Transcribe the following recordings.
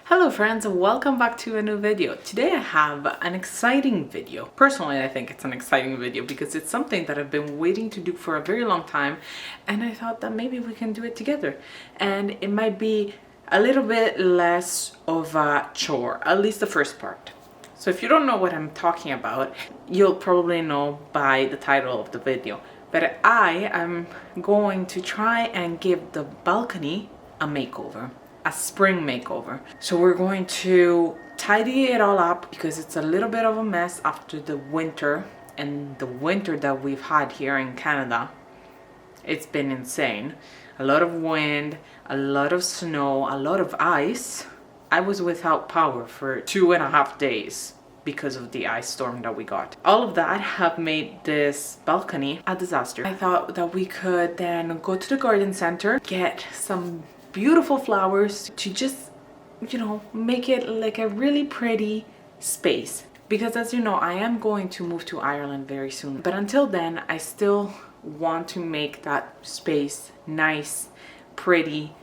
Hello friends, and welcome back to a new video. Today I have an exciting video. Personally, I think it's an exciting video because it's something that I've been waiting to do for a very long time, and I thought that maybe we can do it together. And it might be a little bit less of a chore, at least the first part. So if you don't know what I'm talking about, you'll probably know by the title of the video. But I am going to try and give the balcony a makeover. A spring makeover. So we're going to tidy it all up because it's a little bit of a mess after the winter, and the winter that we've had here in Canada, it's been insane. A lot of wind, a lot of snow, a lot of ice. I was without power for 2.5 days because of the ice storm that we got. All of that have made this balcony a disaster. I thought that we could then go to the garden center, get some beautiful flowers to just, make it like a really pretty space. Because as you know, I am going to move to Ireland very soon. But until then, I still want to make that space nice, pretty,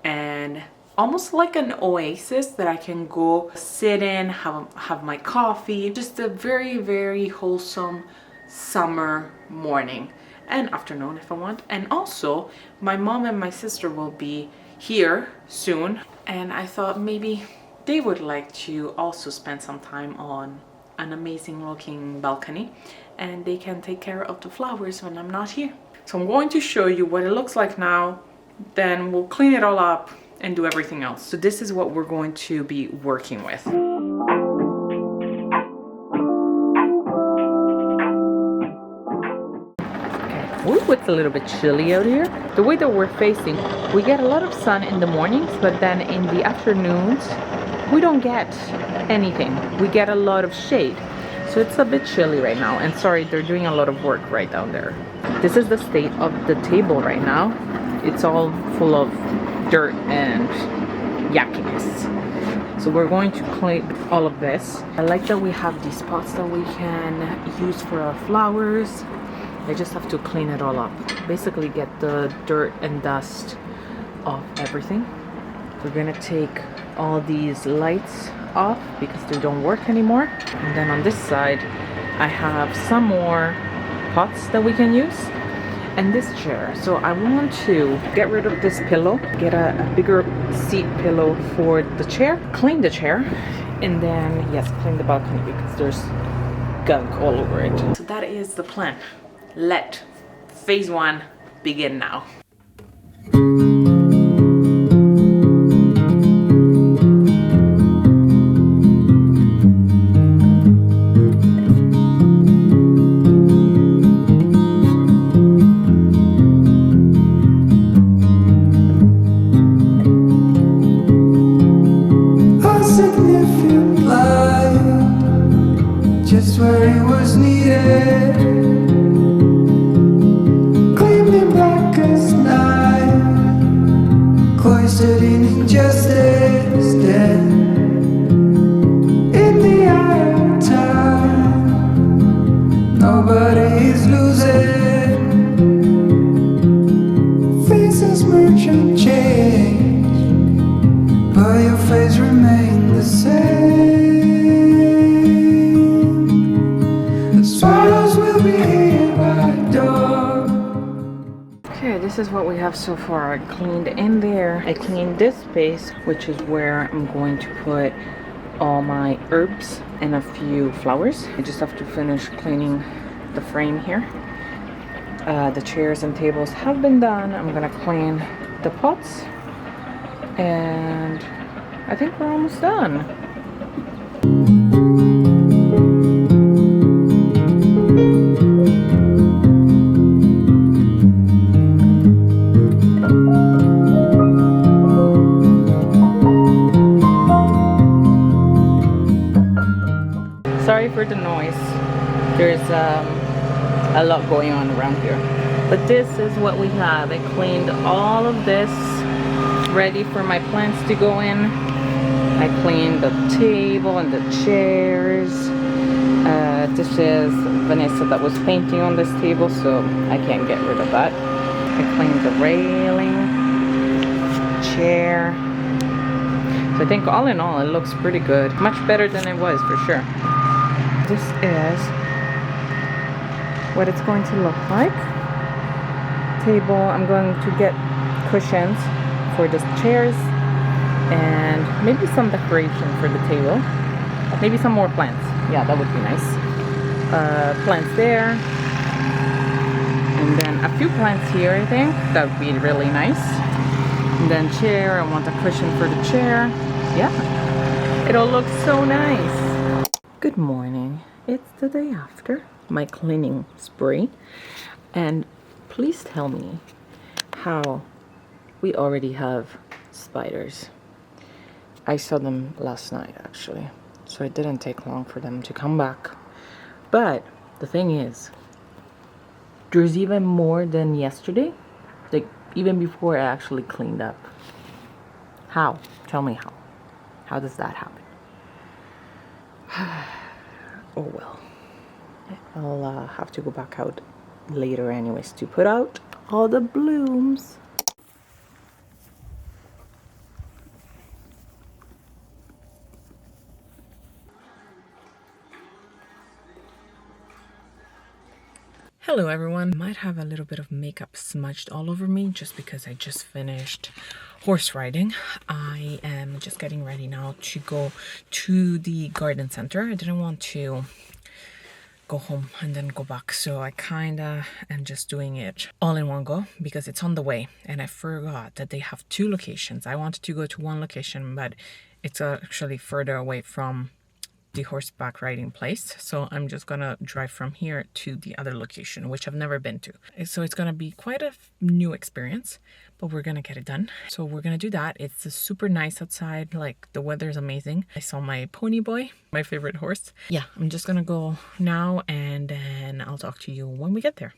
and almost like an oasis that I can go sit in, have my coffee. Just a very, very wholesome summer morning and afternoon if I want. And also, my mom and my sister will be here soon, and I thought maybe they would like to also spend some time on an amazing looking balcony, and they can take care of the flowers when I'm not here. So I'm going to show you what it looks like now, then we'll clean it all up and do everything else. So this is what we're going to be working with. Ooh, it's a little bit chilly out here. The way that we're facing, we get a lot of sun in the mornings, but then in the afternoons, we don't get anything. We get a lot of shade. So it's a bit chilly right now. And sorry, they're doing a lot of work right down there. This is the state of the table right now. It's all full of dirt and yuckiness. So we're going to clean all of this. I like that we have these pots that we can use for our flowers. I just have to clean it all up. Basically get the dirt and dust off everything. We're gonna take all these lights off because they don't work anymore. And then on this side, I have some more pots that we can use. And this chair. So I want to get rid of this pillow, get a bigger seat pillow for the chair, clean the chair, and then, yes, clean the balcony because there's gunk all over it. So that is the plan. Let phase 1 begin now. A significant light, just where it was needed. Cloistered in injustice, dead in the eye of time. Nobody is losing. Faces merge and change, but your face remains the same. The swallows will be here by dawn. Okay, this is what we have so far. I cleaned in there. I cleaned this space, which is where I'm going to put all my herbs and a few flowers. I just have to finish cleaning the frame here. The chairs and tables have been done. I'm gonna clean the pots, and I think we're almost done. Sorry for the noise. There's a lot going on around here. But this is what we have. I cleaned all of this, ready for my plants to go in. I cleaned the table and the chairs. This is Vanessa that was painting on this table, so I can't get rid of that. I cleaned the railing, chair. So I think all in all, it looks pretty good. Much better than it was for sure. This is what it's going to look like. Table, I'm going to get cushions for the chairs and maybe some decoration for the table. Maybe some more plants. Yeah, that would be nice. Plants there. And then a few plants here, I think. That would be really nice. And then chair, I want a cushion for the chair. Yeah, it all looks so nice. Good morning. It's the day after my cleaning spree. And please tell me how we already have spiders. I saw them last night actually, so it didn't take long for them to come back. But the thing is, there's even more than yesterday, like even before I actually cleaned up. How? Tell me how. How does that happen? Oh well. I'll have to go back out later anyways to put out all the blooms. Hello everyone. Might have a little bit of makeup smudged all over me just because I just finished horse riding. I am just getting ready now to go to the garden center. I didn't want to go home and then go back, so I kinda am just doing it all in one go because it's on the way, and I forgot that they have two locations. I wanted to go to one location, but it's actually further away from the horseback riding place, so I'm just gonna drive from here to the other location, which I've never been to. So it's gonna be quite a new experience, but we're gonna get it done. So we're gonna do that. It's super nice outside, like the weather is amazing. I saw my pony boy, my favorite horse. Yeah, I'm just gonna go now and then I'll talk to you when we get there.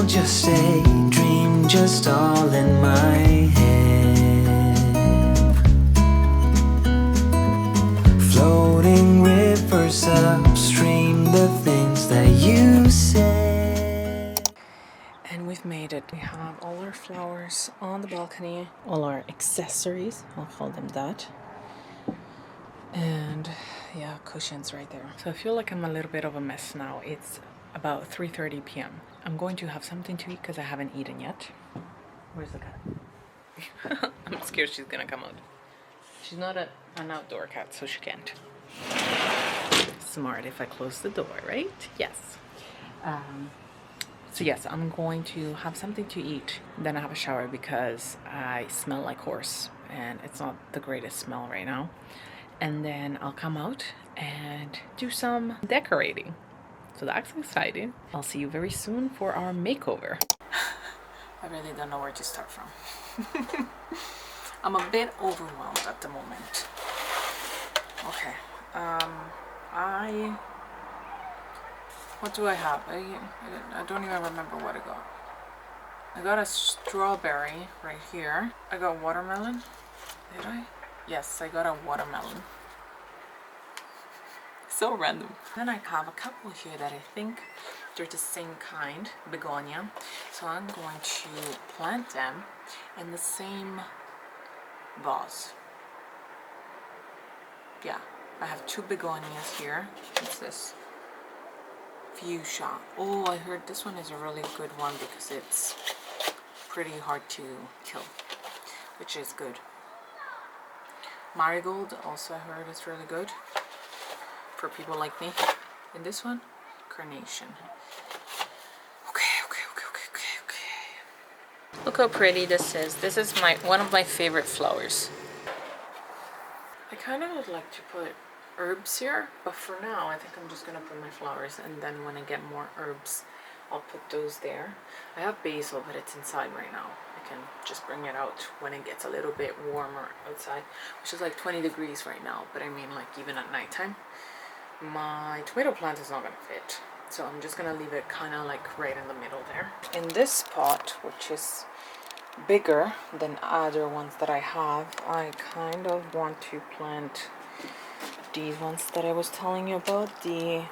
Just a dream, just all in my head. Floating rivers upstream, the things that you said. And we've made it. We have all our flowers on the balcony, all our accessories, I'll call them that. And yeah, cushions right there. So I feel like I'm a little bit of a mess now. It's about 3:30 p.m. I'm going to have something to eat because I haven't eaten yet. Where's the cat? I'm scared she's gonna come out. She's not an outdoor cat, so she can't. Smart if I close the door, right? Yes. So yes, I'm going to have something to eat. Then I have a shower because I smell like horse and it's not the greatest smell right now. And then I'll come out and do some decorating. So that's exciting. I'll see you very soon for our makeover. I really don't know where to start from. I'm a bit overwhelmed at the moment. Okay. What do I have? I don't even remember what I got. I got a strawberry right here. I got watermelon. Did I? Yes, I got a watermelon. So random. Then I have a couple here that I think they're the same kind, begonia. So I'm going to plant them in the same vase. Yeah, I have two begonias here. What's this? Fuchsia. Oh, I heard this one is a really good one because it's pretty hard to kill, which is good. Marigold also I heard is really good for people like me. And this one, carnation. Okay. Look how pretty this is. This is one of my favorite flowers. I kind of would like to put herbs here, but for now I think I'm just gonna put my flowers, and then when I get more herbs I'll put those there. I have basil, but it's inside right now. I can just bring it out when it gets a little bit warmer outside, which is like 20 degrees right now, but I mean like even at nighttime. My tomato plant is not gonna fit. So I'm just gonna leave it kind of like right in the middle there. In this pot, which is bigger than other ones that I have, I kind of want to plant these ones that I was telling you about, the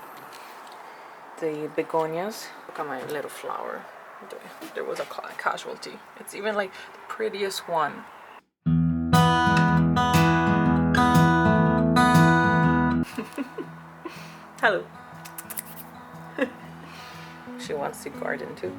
begonias. Look at my little flower. There was a casualty. It's even like the prettiest one. Hello. She wants to garden too.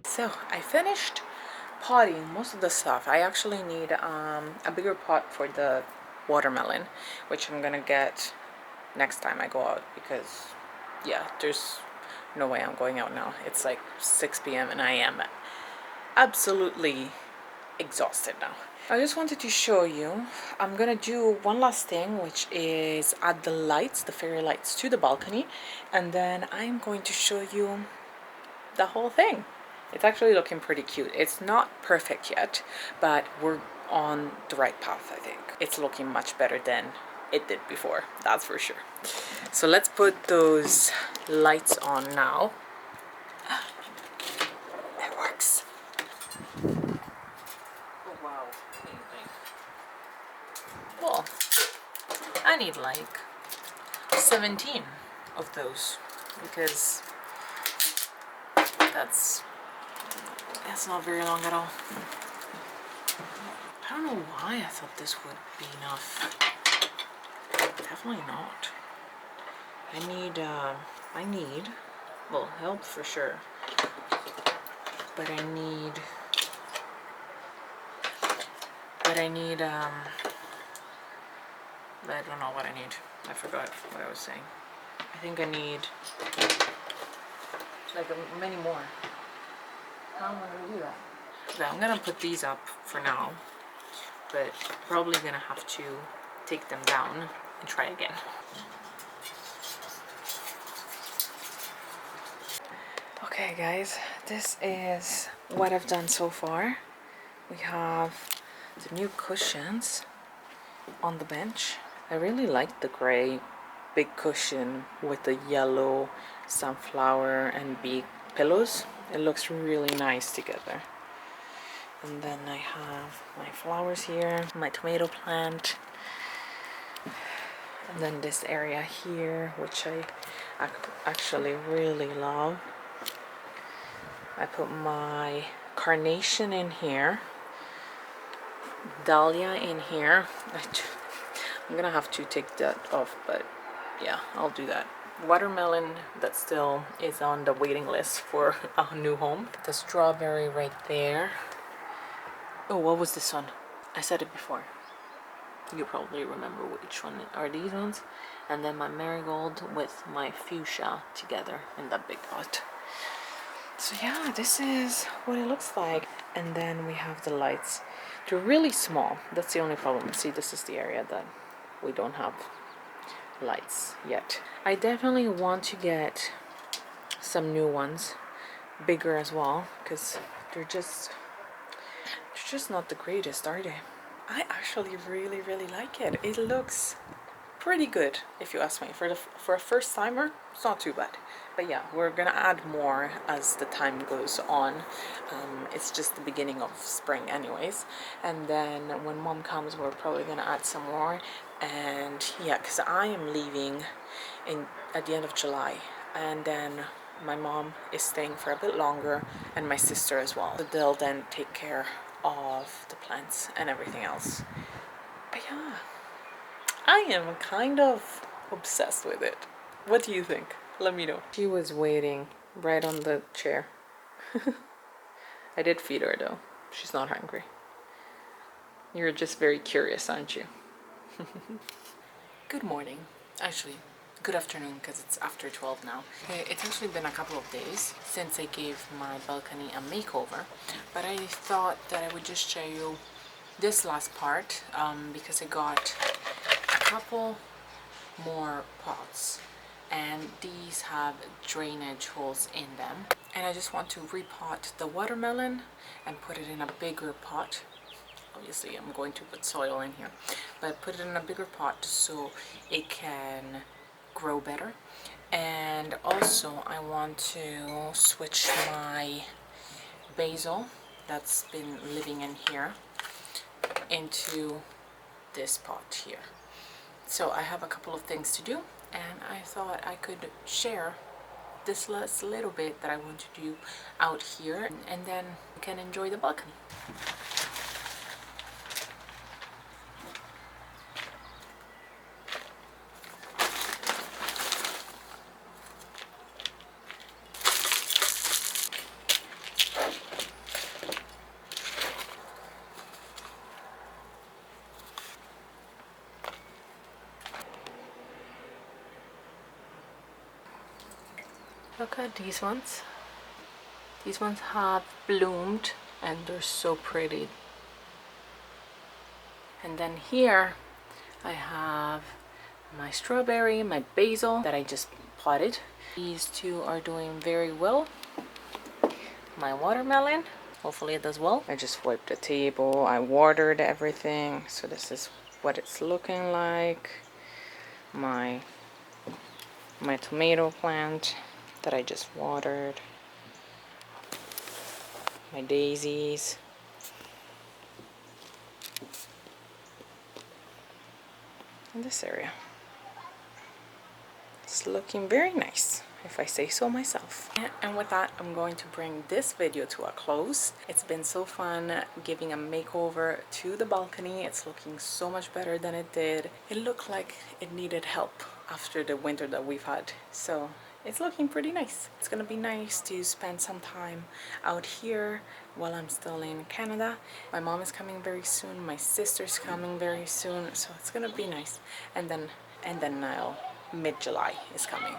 So I finished potting most of the stuff. I actually need a bigger pot for the watermelon, which I'm gonna get next time I go out, because yeah, there's no way I'm going out now. It's like 6 p.m. and I am absolutely exhausted now. I just wanted to show you, I'm gonna do one last thing, which is add the lights, the fairy lights, to the balcony, and then I'm going to show you the whole thing. It's actually looking pretty cute. It's not perfect yet, but we're on the right path, I think. It's looking much better than it did before, that's for sure. So let's put those lights on now. It works. Oh wow, amazing. Well, I need like 17 of those, because that's not very long at all. I don't know why I thought this would be enough. Definitely not. I need, well, help for sure, but I don't know what I need. I forgot what I was saying. I think I need like many more. How am I gonna do that? So I'm gonna put these up for now, but probably gonna have to take them down and try again. Okay guys, this is what I've done so far. We have the new cushions on the bench. I really like the gray big cushion with the yellow sunflower and bee pillows. It looks really nice together. And then I have my flowers here, my tomato plant, and then this area here, which I actually really love. I put my carnation in here, dahlia in here. I'm gonna have to take that off, but yeah, I'll do that. Watermelon that still is on the waiting list for a new home. The strawberry right there. Oh, what was this one? I said it before. You probably remember which one are these ones. And then my marigold with my fuchsia together in that big pot. So yeah, this is what it looks like. And then we have the lights. They're really small. That's the only problem. See, this is the area that we don't have lights yet. I definitely want to get some new ones, bigger as well, because they're just not the greatest, are they? I actually really like it. It looks pretty good, if you ask me. For a first timer, it's not too bad. But yeah, we're gonna add more as the time goes on. It's just the beginning of spring anyways, and then when mom comes, we're probably gonna add some more. And yeah, because I am leaving at the end of July, and then my mom is staying for a bit longer, and my sister as well. So they'll then take care of the plants and everything else. But yeah, I am kind of obsessed with it. What do you think? Let me know. She was waiting right on the chair. I did feed her though. She's not hungry. You're just very curious, aren't you? Good morning. Actually, good afternoon because it's after 12 now. Okay, it's actually been a couple of days since I gave my balcony a makeover, but I thought that I would just show you this last part because I got a couple more pots, and these have drainage holes in them, and I just want to repot the watermelon and put it in a bigger pot. Obviously I'm going to put soil in here, but put it in a bigger pot so it can grow better. And also I want to switch my basil that's been living in here into this pot here. So I have a couple of things to do, and I thought I could share this last little bit that I want to do out here, and then you can enjoy the balcony. Look at these ones. These ones have bloomed and they're so pretty. And then here I have my strawberry, my basil that I just potted. These two are doing very well. My watermelon, hopefully it does well. I just wiped the table, I watered everything, so this is what it's looking like. My tomato plant that I just watered, my daisies, in this area. It's looking very nice, if I say so myself. And with that, I'm going to bring this video to a close. It's been so fun giving a makeover to the balcony. It's looking so much better than it did. It looked like it needed help after the winter that we've had. So it's looking pretty nice. It's gonna be nice to spend some time out here while I'm still in Canada. My mom is coming very soon, my sister's coming very soon, so it's gonna be nice. And then now mid-July is coming,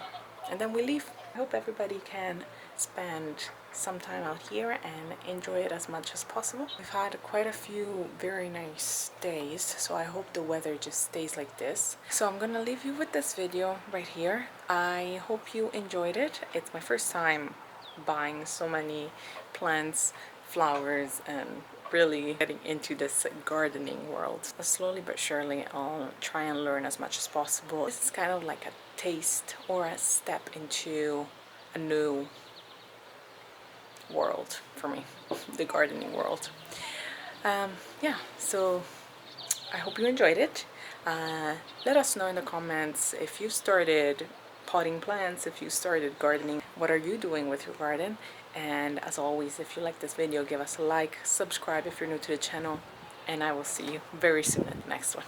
and then we leave. I hope everybody can spend some time out here and enjoy it as much as possible. We've had quite a few very nice days, so I hope the weather just stays like this. So I'm gonna leave you with this video right here. I hope you enjoyed it. It's my first time buying so many plants, flowers, and really getting into this gardening world. But slowly but surely I'll try and learn as much as possible. This is kind of like a taste or a step into a new world for me, the gardening world. Yeah, so I hope you enjoyed it. Let us know in the comments if you started potting plants, if you started gardening, what are you doing with your garden? And as always, if you like this video, give us a like, subscribe if you're new to the channel, and I will see you very soon at the next one.